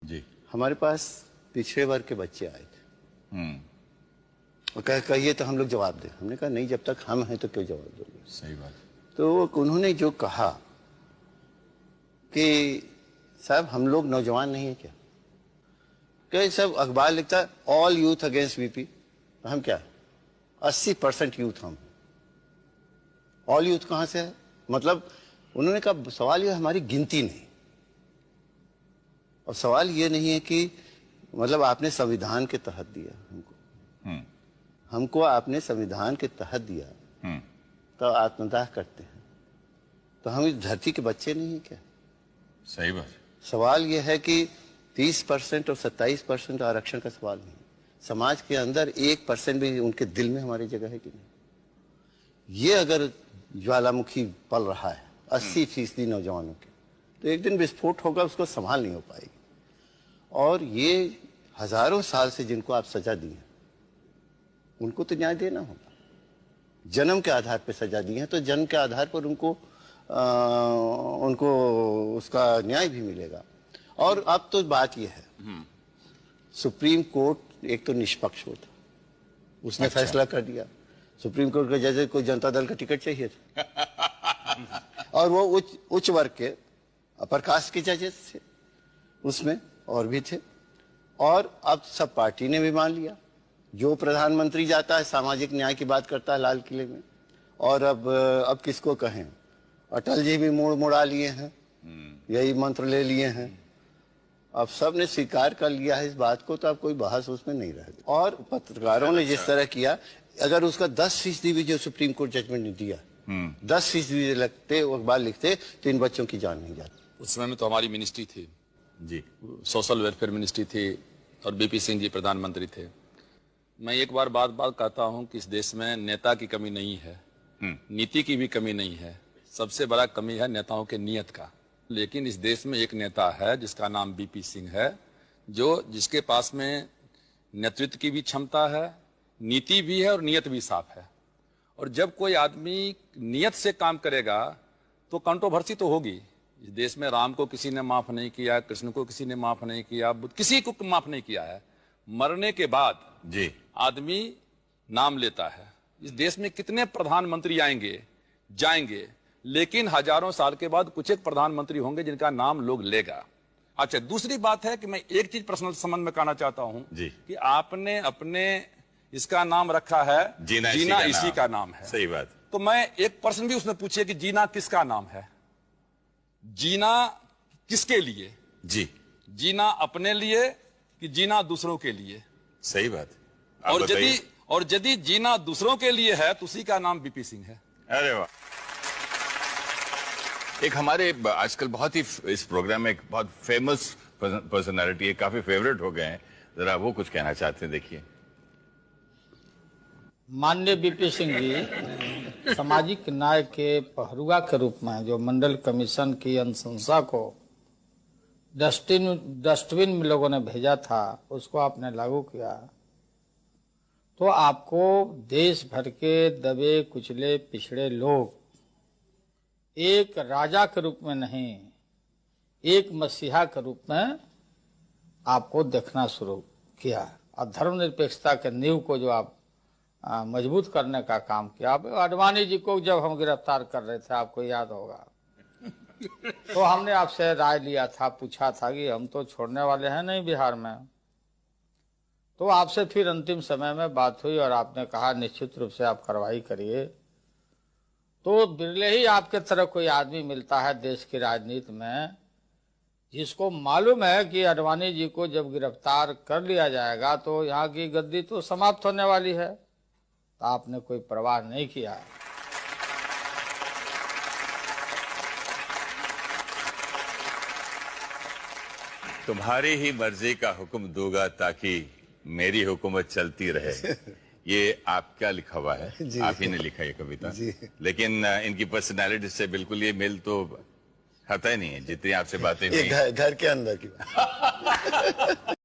जी। हमारे पास पिछड़े वर्ग के बच्चे आए थे और कहिए तो हम लोग जवाब दें। हमने कहा नहीं, जब तक हम हैं तो क्यों जवाब दोगे। सही बात। तो उन्होंने जो कहा कि साहब हम लोग नौजवान नहीं है क्या? कहे सब अखबार लिखता है ऑल यूथ अगेंस्ट वीपी, हम क्या 80% यूथ हम। ऑल यूथ कहां से है? मतलब उन्होंने कहा सवाल ये हमारी गिनती नहीं, और सवाल ये नहीं है कि मतलब आपने संविधान के तहत दिया हमको आपने संविधान के तहत दिया तो आत्मदाह करते हैं, तो हम इस धरती के बच्चे नहीं है क्या? सही बात। सवाल यह है कि 30% और 27% आरक्षण का सवाल नहीं, समाज के अंदर 1% भी उनके दिल में हमारी जगह है कि नहीं? ये अगर ज्वालामुखी पल रहा है 80% नौजवानों के, तो एक दिन विस्फोट होगा, उसको संभाल नहीं हो पाएगी। और ये हजारों साल से जिनको आप सजा दी है उनको तो न्याय देना होगा। जन्म के आधार पर सजा दी है तो जन्म के आधार पर उनको उसका न्याय भी मिलेगा। और अब तो बात यह है सुप्रीम कोर्ट एक तो निष्पक्ष होता, उसने फैसला कर दिया। सुप्रीम कोर्ट के जज को जनता दल का टिकट चाहिए था और वो उच्च वर्ग के अपर कास्ट के जजेस थे उसमें, और भी थे। और अब सब पार्टी ने भी मान लिया। जो प्रधानमंत्री जाता है सामाजिक न्याय की बात करता है लाल किले में, और अब किसको कहें, अटल जी भी मोड़ मुड़ा लिए हैं, यही मंत्र ले लिए हैं। अब सब ने स्वीकार कर लिया है इस बात को, तो अब कोई बहस उसमें नहीं रह गई। और पत्रकारों ने जिस तरह किया, अगर उसका 10% भी जो सुप्रीम कोर्ट जजमेंट ने दिया 10% भी लगते अखबार लिखते तो इन बच्चों की जान नहीं जाती। उस समय में तो हमारी मिनिस्ट्री थी जी, सोशल वेलफेयर मिनिस्ट्री थी और बीपी सिंह जी प्रधानमंत्री थे। मैं एक बार बार कहता हूं कि इस देश में नेता की कमी नहीं है, नीति की भी कमी नहीं है, सबसे बड़ा कमी है नेताओं के नियत का। लेकिन इस देश में एक नेता है जिसका नाम बीपी सिंह है, जिसके पास में नेतृत्व की भी क्षमता है, नीति भी है और नियत भी साफ है। और जब कोई आदमी नियत से काम करेगा तो कंट्रोवर्सी तो होगी। इस देश में राम को किसी ने माफ नहीं किया, कृष्ण को किसी ने माफ नहीं किया, बुद्ध किसी को माफ नहीं किया है। मरने के बाद जी आदमी नाम लेता है। इस देश में कितने प्रधानमंत्री आएंगे जाएंगे, लेकिन हजारों साल के बाद कुछ एक प्रधानमंत्री होंगे जिनका नाम लोग लेगा। अच्छा, दूसरी बात है कि मैं एक चीज पर्सनल संबंध में कहना चाहता हूं कि आपने अपने इसका नाम रखा है जीना इसी का नाम है। सही बात। तो मैं एक पर्सन भी उसमें पूछिए कि जीना किसका नाम है? जीना किसके लिए? जी, जीना अपने लिए कि जीना दूसरों के लिए? सही बात। और यदि जीना दूसरों के लिए है तो उसी का नाम बीपी सिंह है। अरे वाह। एक हमारे आजकल बहुत ही इस प्रोग्राम में एक बहुत फेमस पर्सनालिटी है, काफी फेवरेट हो गए हैं, जरा वो कुछ कहना चाहते हैं, देखिए। माननीय बीपी सिंह जी सामाजिक न्याय के पहरुआ के रूप में जो मंडल कमीशन की अनुशंसा को डस्टबिन में लोगों ने भेजा था, उसको आपने लागू किया, तो आपको देश भर के दबे कुचले पिछड़े लोग एक राजा के रूप में नहीं, एक मसीहा के रूप में आपको देखना शुरू किया। और धर्मनिरपेक्षता के नींव को जो आप मजबूत करने का काम किया। अब आडवाणी जी को जब हम गिरफ्तार कर रहे थे, आपको याद होगा, तो हमने आपसे राय लिया था, पूछा था कि हम तो छोड़ने वाले हैं नहीं बिहार में। तो आपसे फिर अंतिम समय में बात हुई और आपने कहा निश्चित रूप से आप कार्रवाई करिए। तो बिरले ही आपके तरह कोई आदमी मिलता है देश की राजनीति में जिसको मालूम है कि आडवाणी जी को जब गिरफ्तार कर लिया जाएगा तो यहाँ की गद्दी तो समाप्त होने वाली है, तो आपने कोई परवाह नहीं किया। तुम्हारी ही मर्जी का हुक्म दूंगा ताकि मेरी हुकूमत चलती रहे। ये आपका लिखा हुआ है, आप ही ने लिखा ये कविता, लेकिन इनकी पर्सनालिटी से बिल्कुल ये मेल तो खाता ही नहीं है, जितनी आपसे बातें हुई। घर के अंदर की